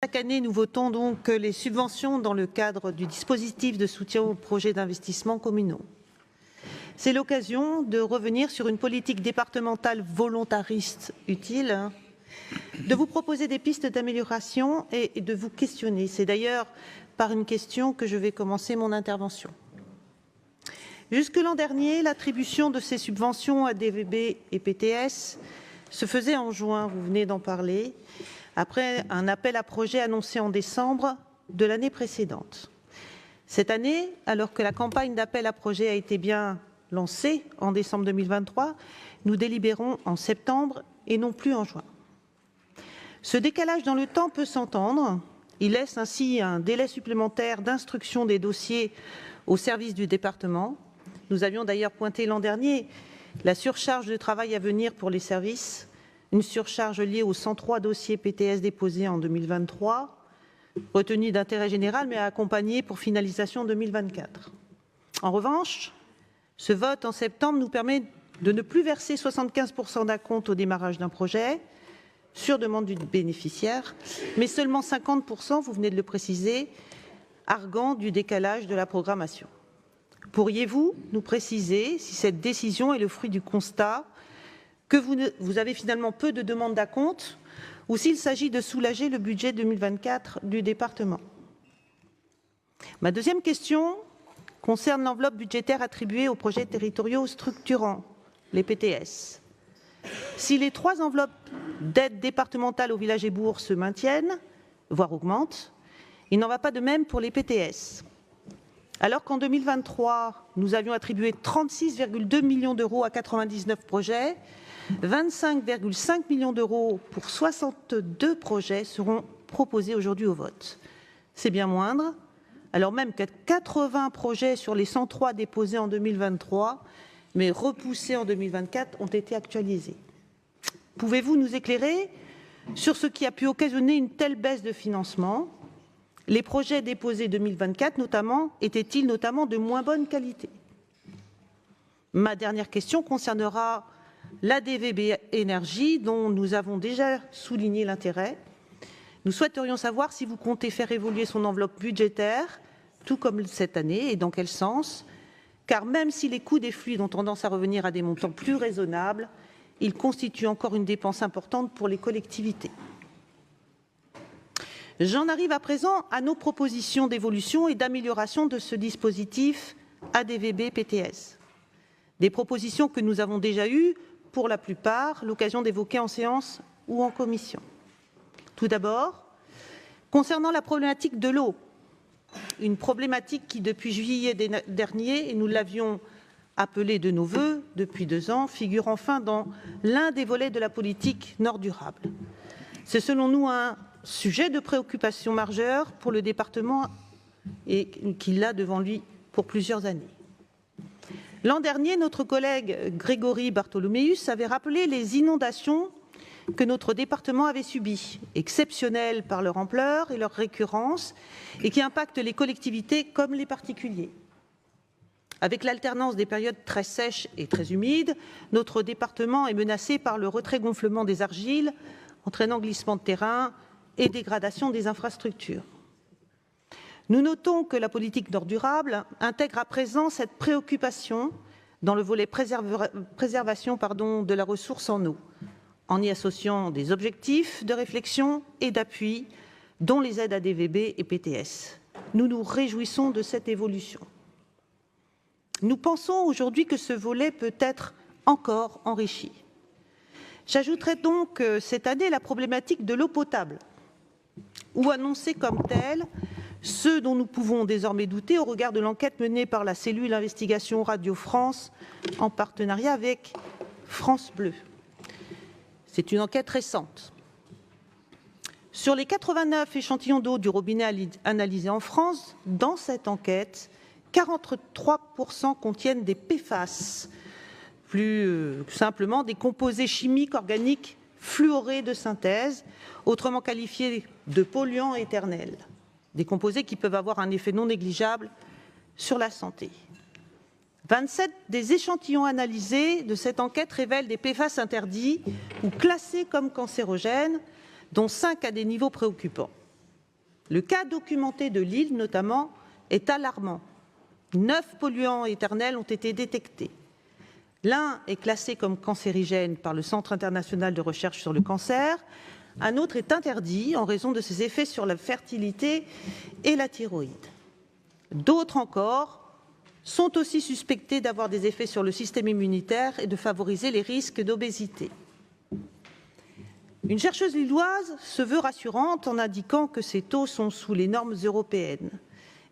Chaque année, nous votons donc les subventions dans le cadre du dispositif de soutien aux projets d'investissement communaux. C'est l'occasion de revenir sur une politique départementale volontariste utile, de vous proposer des pistes d'amélioration et de vous questionner. C'est d'ailleurs par une question que je vais commencer mon intervention. Jusque l'an dernier, l'attribution de ces subventions à DVB et PTS se faisait en juin, vous venez d'en parler, après un appel à projets annoncé en décembre de l'année précédente. Cette année, alors que la campagne d'appel à projets a été bien lancée en décembre 2023, nous délibérons en septembre et non plus en juin. Ce décalage dans le temps peut s'entendre. Il laisse ainsi un délai supplémentaire d'instruction des dossiers au service du département. Nous avions d'ailleurs pointé l'an dernier la surcharge de travail à venir pour les services, une surcharge liée aux 103 dossiers PTS déposés en 2023, retenus d'intérêt général mais accompagnés pour finalisation en 2024. En revanche, ce vote en septembre nous permet de ne plus verser 75% d'acompte au démarrage d'un projet, sur demande du bénéficiaire, mais seulement 50%, vous venez de le préciser, arguant du décalage de la programmation. Pourriez-vous nous préciser si cette décision est le fruit du constat que vous avez finalement peu de demandes d'acompte ou s'il s'agit de soulager le budget 2024 du département? Ma deuxième question concerne l'enveloppe budgétaire attribuée aux projets territoriaux structurants, les PTS. Si les 3 enveloppes d'aide départementale aux villages et bourgs se maintiennent, voire augmentent, il n'en va pas de même pour les PTS. Alors qu'en 2023, nous avions attribué 36,2 millions d'euros à 99 projets, 25,5 millions d'euros pour 62 projets seront proposés aujourd'hui au vote. C'est bien moindre, alors même que 80 projets sur les 103 déposés en 2023, mais repoussés en 2024, ont été actualisés. Pouvez-vous nous éclairer sur ce qui a pu occasionner une telle baisse de financement? Les projets déposés 2024 notamment, étaient-ils notamment de moins bonne qualité? Ma dernière question concernera l'ADVB Énergie, dont nous avons déjà souligné l'intérêt. Nous souhaiterions savoir si vous comptez faire évoluer son enveloppe budgétaire, tout comme cette année, et dans quel sens, car même si les coûts des fluides ont tendance à revenir à des montants plus raisonnables, ils constituent encore une dépense importante pour les collectivités. J'en arrive à présent à nos propositions d'évolution et d'amélioration de ce dispositif ADVB-PTS. Des propositions que nous avons déjà eues, pour la plupart, l'occasion d'évoquer en séance ou en commission. Tout d'abord, concernant la problématique de l'eau, une problématique qui, depuis juillet dernier, et nous l'avions appelée de nos vœux depuis 2 ans, figure enfin dans l'un des volets de la politique Nord durable. C'est selon nous un sujet de préoccupation majeure pour le département et qu'il a devant lui pour plusieurs années. L'an dernier, notre collègue Grégory Bartholoméus avait rappelé les inondations que notre département avait subies, exceptionnelles par leur ampleur et leur récurrence, et qui impactent les collectivités comme les particuliers. Avec l'alternance des périodes très sèches et très humides, notre département est menacé par le retrait-gonflement des argiles, entraînant glissement de terrain et dégradation des infrastructures. Nous notons que la politique Nord durable intègre à présent cette préoccupation dans le volet préservation de la ressource en eau, en y associant des objectifs de réflexion et d'appui, dont les aides à DVB et PTS. Nous nous réjouissons de cette évolution. Nous pensons aujourd'hui que ce volet peut être encore enrichi. J'ajouterai donc cette année la problématique de l'eau potable, ou annoncée comme telle, ce dont nous pouvons désormais douter au regard de l'enquête menée par la cellule Investigation Radio France en partenariat avec France Bleu. C'est une enquête récente. Sur les 89 échantillons d'eau du robinet analysés en France, dans cette enquête, 43% contiennent des PFAS, plus simplement des composés chimiques organiques fluorés de synthèse, autrement qualifiés de polluants éternels, des composés qui peuvent avoir un effet non négligeable sur la santé. 27 des échantillons analysés de cette enquête révèlent des PFAS interdits ou classés comme cancérogènes, dont 5 à des niveaux préoccupants. Le cas documenté de Lille, notamment, est alarmant. 9 polluants éternels ont été détectés. L'un est classé comme cancérigène par le Centre international de recherche sur le cancer. Un autre est interdit en raison de ses effets sur la fertilité et la thyroïde. D'autres encore sont aussi suspectés d'avoir des effets sur le système immunitaire et de favoriser les risques d'obésité. Une chercheuse lilloise se veut rassurante en indiquant que ces taux sont sous les normes européennes.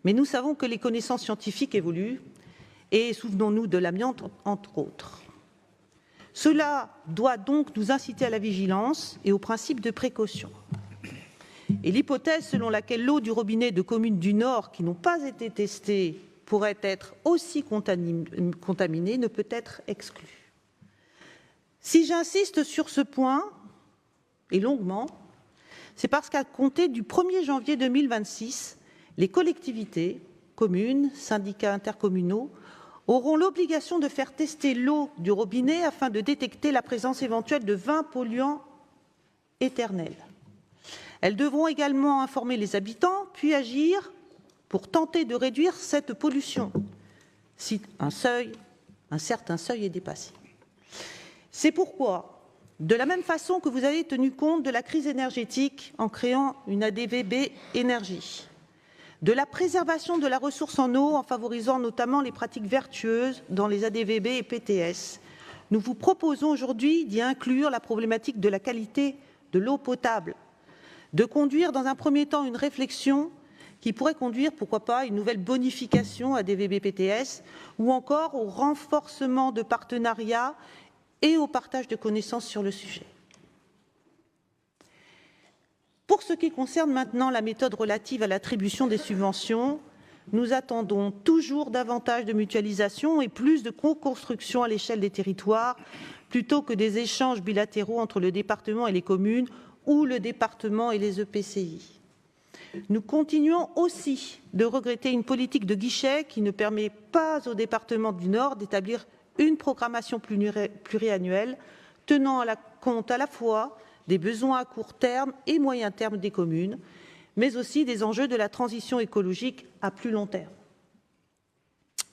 Mais nous savons que les connaissances scientifiques évoluent et souvenons-nous de l'amiante, entre autres. Cela doit donc nous inciter à la vigilance et au principe de précaution. Et l'hypothèse selon laquelle l'eau du robinet de communes du Nord qui n'ont pas été testées pourrait être aussi contaminée ne peut être exclue. Si j'insiste sur ce point, et longuement, c'est parce qu'à compter du 1er janvier 2026, les collectivités, communes, syndicats intercommunaux, auront l'obligation de faire tester l'eau du robinet afin de détecter la présence éventuelle de 20 polluants éternels. Elles devront également informer les habitants, puis agir pour tenter de réduire cette pollution, si un certain seuil est dépassé. C'est pourquoi, de la même façon que vous avez tenu compte de la crise énergétique en créant une ADVB énergie, de la préservation de la ressource en eau en favorisant notamment les pratiques vertueuses dans les ADVB et PTS, nous vous proposons aujourd'hui d'y inclure la problématique de la qualité de l'eau potable, de conduire dans un premier temps une réflexion qui pourrait conduire, pourquoi pas, à une nouvelle bonification ADVB-PTS ou encore au renforcement de partenariats et au partage de connaissances sur le sujet. Pour ce qui concerne maintenant la méthode relative à l'attribution des subventions, nous attendons toujours davantage de mutualisation et plus de co-construction à l'échelle des territoires, plutôt que des échanges bilatéraux entre le département et les communes ou le département et les EPCI. Nous continuons aussi de regretter une politique de guichet qui ne permet pas au département du Nord d'établir une programmation pluriannuelle tenant compte à la fois des besoins à court terme et moyen terme des communes, mais aussi des enjeux de la transition écologique à plus long terme.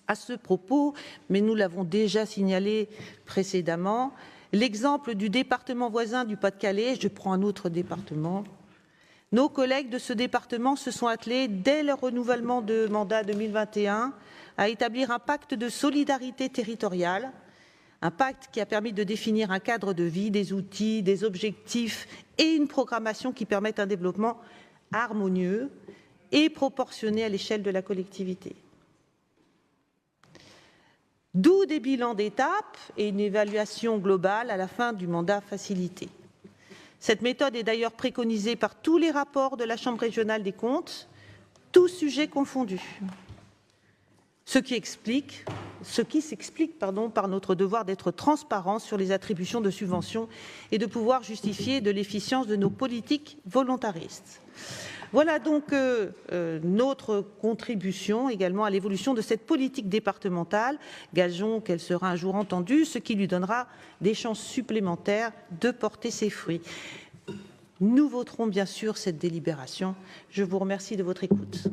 À ce propos, mais nous l'avons déjà signalé précédemment, l'exemple du département voisin du Pas-de-Calais, je prends un autre département, nos collègues de ce département se sont attelés, dès le renouvellement de mandat 2021, à établir un pacte de solidarité territoriale, un pacte qui a permis de définir un cadre de vie, des outils, des objectifs et une programmation qui permettent un développement harmonieux et proportionné à l'échelle de la collectivité. D'où des bilans d'étape et une évaluation globale à la fin du mandat facilité. Cette méthode est d'ailleurs préconisée par tous les rapports de la Chambre régionale des comptes, tous sujets confondus. Ce qui s'explique par notre devoir d'être transparent sur les attributions de subventions et de pouvoir justifier de l'efficience de nos politiques volontaristes. Voilà donc notre contribution également à l'évolution de cette politique départementale. Gageons qu'elle sera un jour entendue, ce qui lui donnera des chances supplémentaires de porter ses fruits. Nous voterons bien sûr cette délibération. Je vous remercie de votre écoute.